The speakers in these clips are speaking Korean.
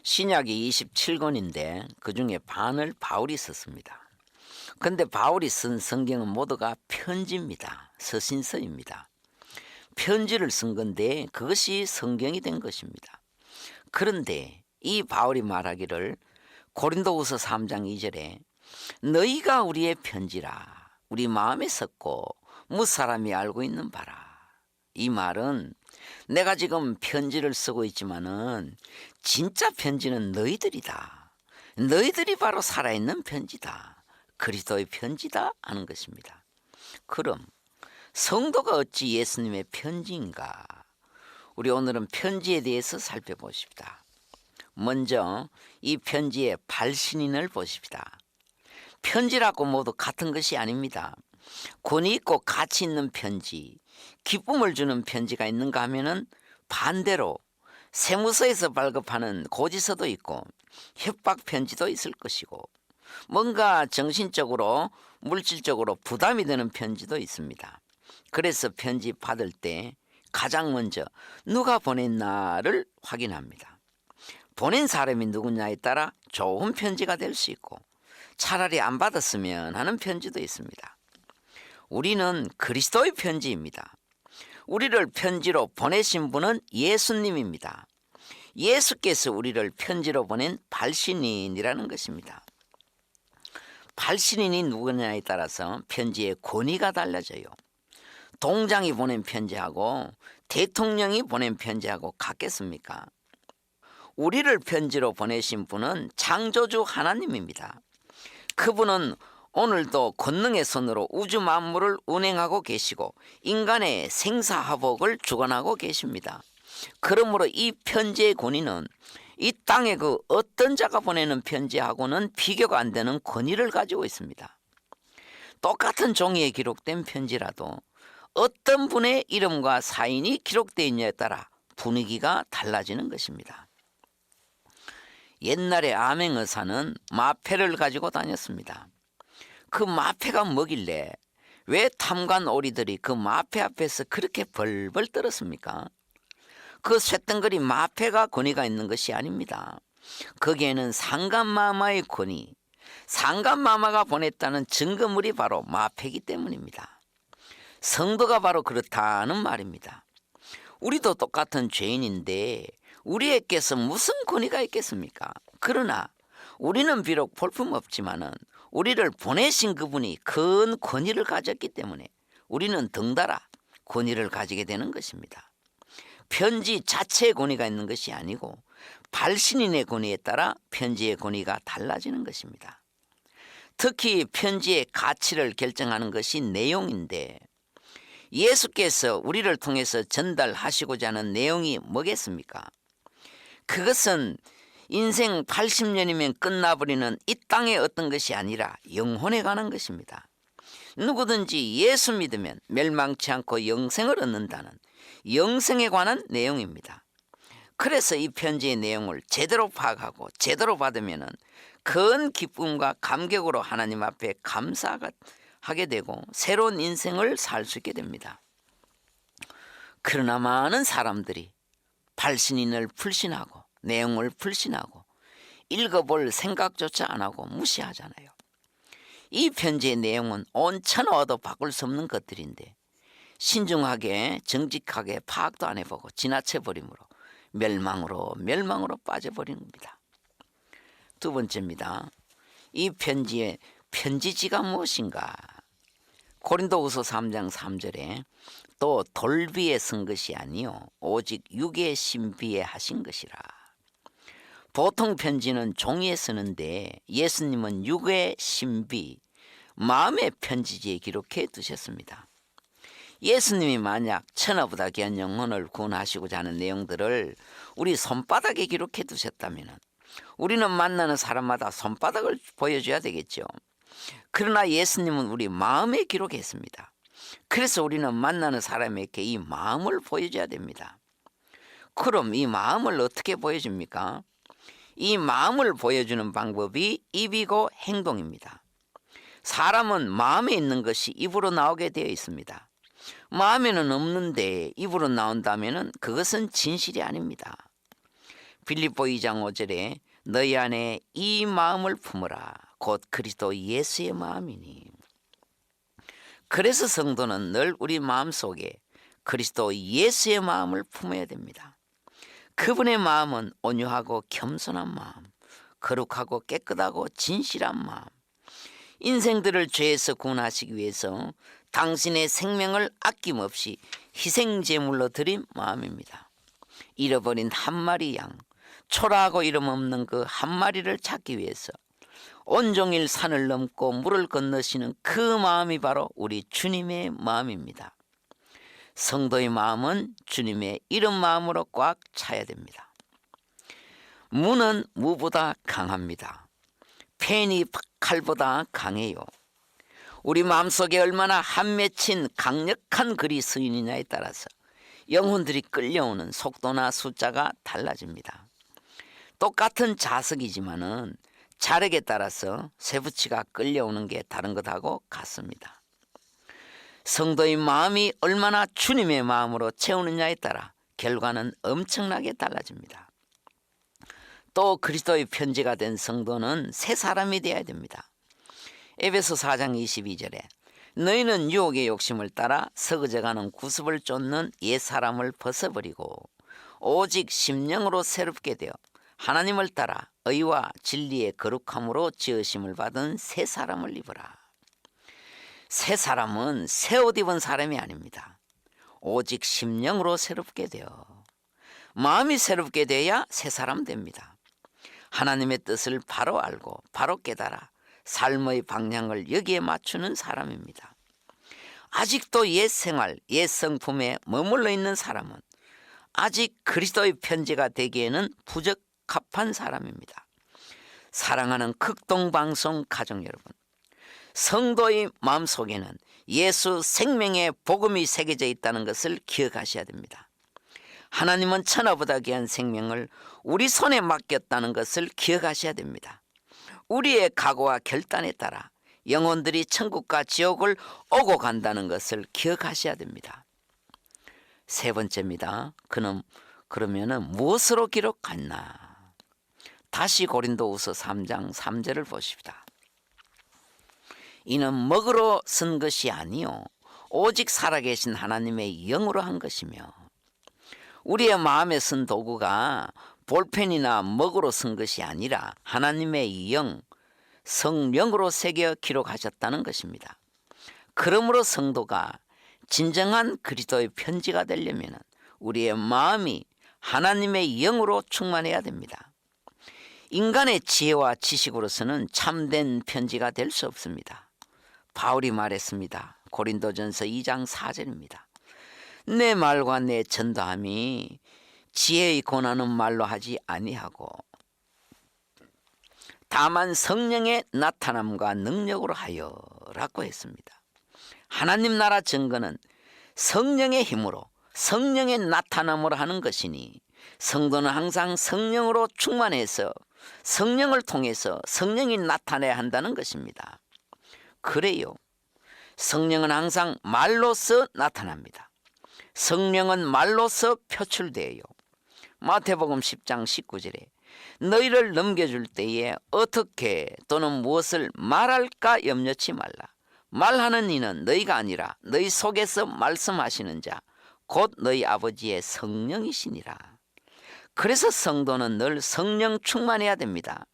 신약이 27권인데 그중에 반을 바울이 썼습니다. 근데 바울이 쓴 성경은 모두가 편지입니다. 서신서입니다. 편지를 쓴 건데 그것이 성경이 된 것입니다. 그런데 이 바울이 말하기를 고린도후서 3장 2절에 너희가 우리의 편지라 우리 마음에 썼고 무사람이 알고 있는 바라. 이 말은 내가 지금 편지를 쓰고 있지만은 진짜 편지는 너희들이다. 너희들이 바로 살아있는 편지다. 그리스도의 편지다 하는 것입니다. 그럼 성도가 어찌 예수님의 편지인가? 우리 오늘은 편지에 대해서 살펴보십시다. 먼저 이 편지의 발신인을 보십시다. 편지라고 모두 같은 것이 아닙니다. 권위 있고 가치 있는 편지, 기쁨을 주는 편지가 있는가 하면은 반대로 세무서에서 발급하는 고지서도 있고 협박 편지도 있을 것이고 뭔가 정신적으로 물질적으로 부담이 되는 편지도 있습니다. 그래서 편지 받을 때 가장 먼저 누가 보냈나를 확인합니다. 보낸 사람이 누구냐에 따라 좋은 편지가 될 수 있고 차라리 안 받았으면 하는 편지도 있습니다. 우리는 그리스도의 편지입니다. 우리를 편지로 보내신 분은 예수님입니다. 예수께서 우리를 편지로 보낸 발신인이라는 것입니다. 발신인이 누구냐에 따라서 편지의 권위가 달라져요. 동장이 보낸 편지하고 대통령이 보낸 편지하고 같겠습니까? 우리를 편지로 보내신 분은 창조주 하나님입니다. 그분은 오늘도 권능의 손으로 우주 만물을 운행하고 계시고 인간의 생사화복을 주관하고 계십니다. 그러므로 이 편지의 권위는 이 땅의 그 어떤 자가 보내는 편지하고는 비교가 안 되는 권위를 가지고 있습니다. 똑같은 종이에 기록된 편지라도 어떤 분의 이름과 사인이 기록되어 있냐에 따라 분위기가 달라지는 것입니다. 옛날에 암행의사는 마패를 가지고 다녔습니다. 그 마패가 뭐길래 왜 탐관 오리들이 그 마패 앞에서 그렇게 벌벌 떨었습니까? 그 쇳덩거리 마패가 권위가 있는 것이 아닙니다. 거기에는 상간마마의 권위, 상간마마가 보냈다는 증거물이 바로 마패이기 때문입니다. 성도가 바로 그렇다는 말입니다. 우리도 똑같은 죄인인데 우리에게서 무슨 권위가 있겠습니까? 그러나 우리는 비록 볼품없지만은 우리를 보내신 그분이 큰 권위를 가졌기 때문에 우리는 덩달아 권위를 가지게 되는 것입니다. 편지 자체의 권위가 있는 것이 아니고 발신인의 권위에 따라 편지의 권위가 달라지는 것입니다. 특히 편지의 가치를 결정하는 것이 내용인데 예수께서 우리를 통해서 전달하시고자 하는 내용이 뭐겠습니까? 그것은 인생 80년이면 끝나버리는 이 땅의 어떤 것이 아니라 영혼에 관한 것입니다. 누구든지 예수 믿으면 멸망치 않고 영생을 얻는다는 영생에 관한 내용입니다. 그래서 이 편지의 내용을 제대로 파악하고 제대로 받으면 큰 기쁨과 감격으로 하나님 앞에 감사하게 되고 새로운 인생을 살 수 있게 됩니다. 그러나 많은 사람들이 발신인을 불신하고 내용을 불신하고 읽어볼 생각조차 안 하고 무시하잖아요. 이 편지의 내용은 온 천하와도 바꿀 수 없는 것들인데 신중하게 정직하게 파악도 안 해보고 지나쳐버림으로 멸망으로 빠져버린 겁니다. 두 번째입니다. 이 편지의 편지지가 무엇인가? 고린도후서 3장 3절에 또 돌비에 쓴 것이 아니요 오직 육의 신비에 하신 것이라. 보통 편지는 종이에 쓰는데 예수님은 육의 신비, 마음의 편지지에 기록해 두셨습니다. 예수님이 만약 천하보다 귀한 영혼을 구원하시고자 하는 내용들을 우리 손바닥에 기록해 두셨다면 우리는 만나는 사람마다 손바닥을 보여줘야 되겠죠. 그러나 예수님은 우리 마음에 기록했습니다. 그래서 우리는 만나는 사람에게 이 마음을 보여줘야 됩니다. 그럼 이 마음을 어떻게 보여줍니까? 이 마음을 보여주는 방법이 입이고 행동입니다. 사람은 마음에 있는 것이 입으로 나오게 되어 있습니다. 마음에는 없는데 입으로 나온다면 그것은 진실이 아닙니다. 빌립보 2장 5절에 너희 안에 이 마음을 품으라 곧 그리스도 예수의 마음이니. 그래서 성도는 늘 우리 마음속에 그리스도 예수의 마음을 품어야 됩니다. 그분의 마음은 온유하고 겸손한 마음, 거룩하고 깨끗하고 진실한 마음, 인생들을 죄에서 구원하시기 위해서 당신의 생명을 아낌없이 희생제물로 드린 마음입니다. 잃어버린 한 마리 양, 초라하고 이름 없는 그 한 마리를 찾기 위해서 온종일 산을 넘고 물을 건너시는 그 마음이 바로 우리 주님의 마음입니다. 성도의 마음은 주님의 이런 마음으로 꽉 차야 됩니다. 무는 무보다 강합니다. 펜이 칼보다 강해요. 우리 마음속에 얼마나 한 맺힌 강력한 글이 쓰이느냐에 따라서 영혼들이 끌려오는 속도나 숫자가 달라집니다. 똑같은 자석이지만은 자력에 따라서 쇠붙이가 끌려오는 게 다른 것하고 같습니다. 성도의 마음이 얼마나 주님의 마음으로 채우느냐에 따라 결과는 엄청나게 달라집니다. 또 그리스도의 편지가 된 성도는 새 사람이 되어야 됩니다. 에베소 4장 22절에 너희는 유혹의 욕심을 따라 서그져가는 구습을 쫓는 옛 사람을 벗어버리고 오직 심령으로 새롭게 되어 하나님을 따라 의와 진리의 거룩함으로 지으심을 받은 새 사람을 입어라. 새 사람은 새 옷 입은 사람이 아닙니다. 오직 심령으로 새롭게 되어 마음이 새롭게 돼야 새 사람 됩니다. 하나님의 뜻을 바로 알고 바로 깨달아 삶의 방향을 여기에 맞추는 사람입니다. 아직도 옛 생활, 옛 성품에 머물러 있는 사람은 아직 그리스도의 편지가 되기에는 부적합한 사람입니다. 사랑하는 극동방송 가족 여러분, 성도의 마음속에는 예수 생명의 복음이 새겨져 있다는 것을 기억하셔야 됩니다. 하나님은 천하보다 귀한 생명을 우리 손에 맡겼다는 것을 기억하셔야 됩니다. 우리의 각오와 결단에 따라 영혼들이 천국과 지옥을 오고 간다는 것을 기억하셔야 됩니다. 세 번째입니다. 그러면은 무엇으로 기록했나? 다시 고린도후서 3장 3절을 보십시다. 이는 먹으로 쓴 것이 아니요 오직 살아계신 하나님의 영으로 한 것이며, 우리의 마음에 쓴 도구가 볼펜이나 먹으로 쓴 것이 아니라 하나님의 영, 성령으로 새겨 기록하셨다는 것입니다. 그러므로 성도가 진정한 그리스도의 편지가 되려면 우리의 마음이 하나님의 영으로 충만해야 됩니다. 인간의 지혜와 지식으로서는 참된 편지가 될 수 없습니다. 바울이 말했습니다. 고린도전서 2장 4절입니다. 내 말과 내 전도함이 지혜의 권하는 말로 하지 아니하고 다만 성령의 나타남과 능력으로 하여라고 했습니다. 하나님 나라 증거는 성령의 힘으로 성령의 나타남으로 하는 것이니 성도는 항상 성령으로 충만해서 성령을 통해서 성령이 나타내야 한다는 것입니다. 그래요. 성령은 항상 말로서 나타납니다. 성령은 말로서 표출돼요. 마태복음 10장 19절에 너희를 넘겨줄 때에 어떻게 또는 무엇을 말할까 염려치 말라. 말하는 이는 너희가 아니라 너희 속에서 말씀하시는 자 곧 너희 아버지의 성령이시니라. 그래서 성도는 늘 성령 충만해야 됩니다.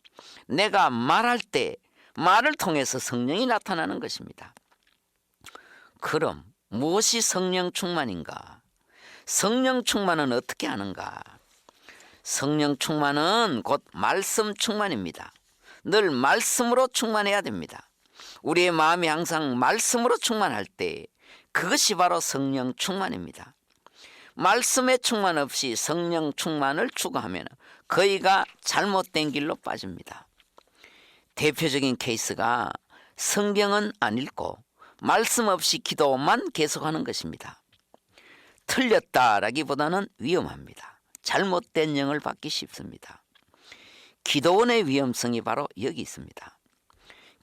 내가 말할 때 말을 통해서 성령이 나타나는 것입니다. 그럼 무엇이 성령 충만인가? 성령 충만은 어떻게 하는가? 성령 충만은 곧 말씀 충만입니다. 늘 말씀으로 충만해야 됩니다. 우리의 마음이 항상 말씀으로 충만할 때 그것이 바로 성령 충만입니다. 말씀의 충만 없이 성령 충만을 추구하면 거의가 잘못된 길로 빠집니다. 대표적인 케이스가 성경은 안 읽고 말씀 없이 기도만 계속하는 것입니다. 틀렸다라기보다는 위험합니다. 잘못된 영을 받기 쉽습니다. 기도원의 위험성이 바로 여기 있습니다.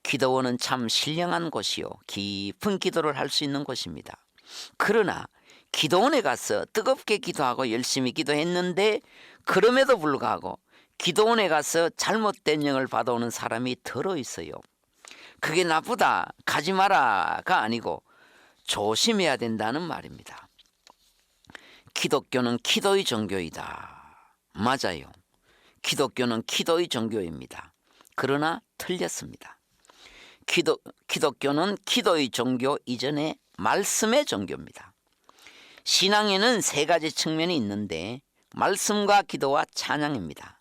기도원은 참 신령한 곳이요 깊은 기도를 할 수 있는 곳입니다. 그러나 기도원에 가서 뜨겁게 기도하고 열심히 기도했는데 그럼에도 불구하고 기도원에 가서 잘못된 영을 받아오는 사람이 더러 있어요. 그게 나쁘다, 가지 마라가 아니고 조심해야 된다는 말입니다. 기독교는 기도의 종교이다. 맞아요. 기독교는 기도의 종교입니다. 그러나 틀렸습니다. 기독교는 기도의 종교 이전에 말씀의 종교입니다. 신앙에는 세 가지 측면이 있는데 말씀과 기도와 찬양입니다.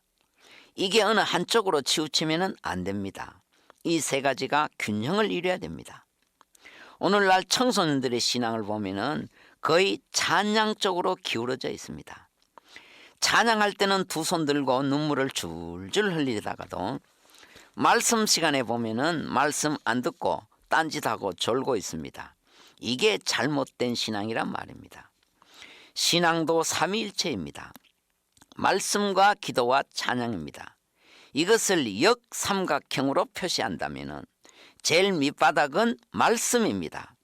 이게 어느 한쪽으로 치우치면 안 됩니다. 이 세 가지가 균형을 이루어야 됩니다. 오늘날 청소년들의 신앙을 보면은 거의 찬양 쪽으로 기울어져 있습니다. 찬양할 때는 두 손 들고 눈물을 줄줄 흘리다가도 말씀 시간에 보면은 말씀 안 듣고 딴짓하고 졸고 있습니다. 이게 잘못된 신앙이란 말입니다. 신앙도 삼위일체입니다. 말씀과 기도와 찬양입니다. 이것을 역삼각형으로 표시한다면 제일 밑바닥은 말씀입니다.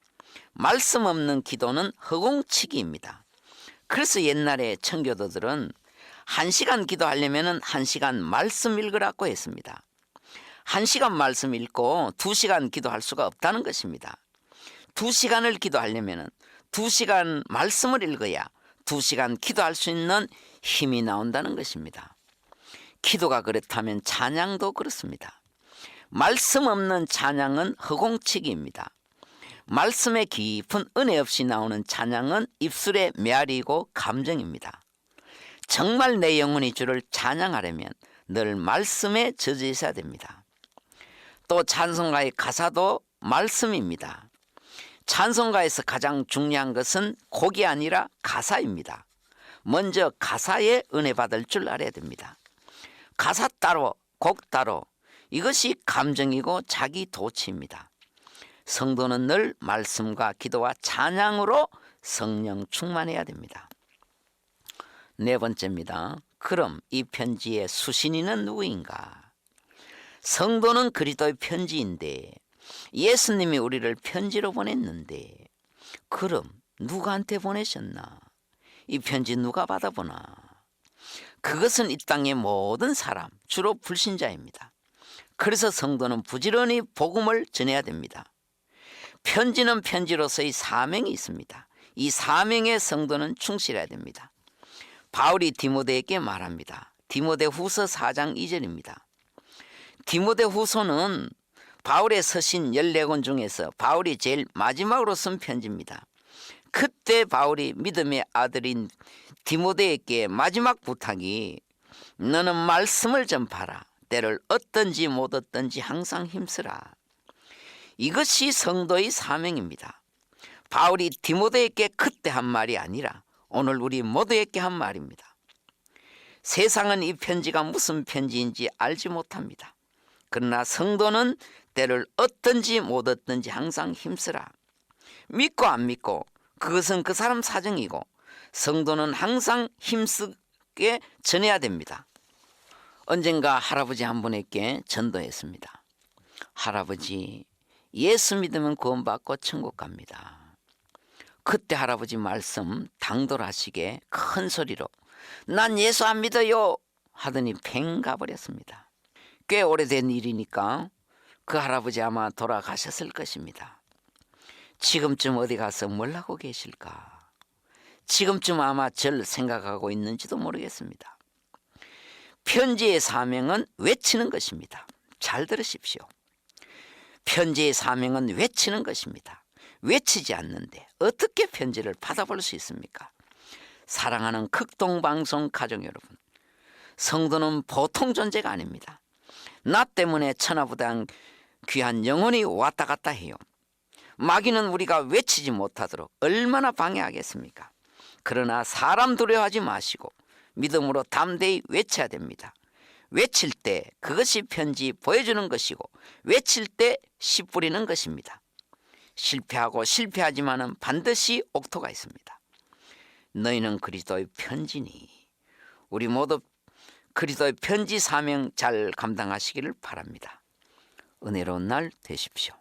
말씀 없는 기도는 허공치기입니다. 그래서 옛날에 청교도들은 1시간 기도하려면 1시간 말씀 읽으라고 했습니다. 1시간 말씀 읽고 2시간 기도할 수가 없다는 것입니다. 2시간을 기도하려면 2시간 말씀을 읽어야 2시간 기도할 수 있는 힘이 나온다는 것입니다. 기도가 그렇다면 찬양도 그렇습니다. 말씀 없는 찬양은 허공치기입니다. 말씀의 깊은 은혜 없이 나오는 찬양은 입술의 메아리이고 감정입니다. 정말 내 영혼이 주를 찬양하려면 늘 말씀에 젖어 있어야 됩니다. 또 찬송가의 가사도 말씀입니다. 찬송가에서 가장 중요한 것은 곡이 아니라 가사입니다. 먼저 가사에 은혜 받을 줄 알아야 됩니다. 가사 따로 곡 따로 이것이 감정이고 자기 도취입니다. 성도는 늘 말씀과 기도와 찬양으로 성령 충만해야 됩니다. 네 번째입니다. 그럼 이 편지의 수신인은 누구인가? 성도는 그리스도의 편지인데 예수님이 우리를 편지로 보냈는데 그럼 누구한테 보내셨나? 이 편지 누가 받아보나? 그것은 이 땅의 모든 사람, 주로 불신자입니다. 그래서 성도는 부지런히 복음을 전해야 됩니다. 편지는 편지로서의 사명이 있습니다. 이 사명에 성도는 충실해야 됩니다. 바울이 디모데에게 말합니다. 디모데후서 4장 2절입니다. 디모데후서는 바울의 서신 14권 중에서 바울이 제일 마지막으로 쓴 편지입니다. 그때 바울이 믿음의 아들인 디모데에게 마지막 부탁이 너는 말씀을 전파라. 때를 얻든지 못 얻든지 항상 힘쓰라. 이것이 성도의 사명입니다. 바울이 디모데에게 그때 한 말이 아니라 오늘 우리 모두에게 한 말입니다. 세상은 이 편지가 무슨 편지인지 알지 못합니다. 그러나 성도는 때를 얻든지 못 얻든지 항상 힘쓰라. 믿고 안 믿고 그것은 그 사람 사정이고 성도는 항상 힘쓰게 전해야 됩니다. 언젠가 할아버지 한 분에게 전도했습니다. 할아버지, 예수 믿으면 구원받고 천국 갑니다. 그때 할아버지 말씀 당돌하시게 큰 소리로 난 예수 안 믿어요 하더니 팽 가버렸습니다. 꽤 오래된 일이니까 그 할아버지 아마 돌아가셨을 것입니다. 지금쯤 어디 가서 뭘 하고 계실까? 지금쯤 아마 절 생각하고 있는지도 모르겠습니다. 편지의 사명은 외치는 것입니다. 잘 들으십시오. 편지의 사명은 외치는 것입니다. 외치지 않는데 어떻게 편지를 받아볼 수 있습니까? 사랑하는 극동방송 가족 여러분, 성도는 보통 존재가 아닙니다. 나 때문에 천하보다 귀한 영혼이 왔다 갔다 해요. 마귀는 우리가 외치지 못하도록 얼마나 방해하겠습니까? 그러나 사람 두려워하지 마시고 믿음으로 담대히 외쳐야 됩니다. 외칠 때 그것이 편지 보여주는 것이고 외칠 때 씨 뿌리는 것입니다. 실패하고 실패하지만은 반드시 옥토가 있습니다. 너희는 그리스도의 편지니 우리 모두 그리스도의 편지 사명 잘 감당하시기를 바랍니다. 은혜로운 날 되십시오.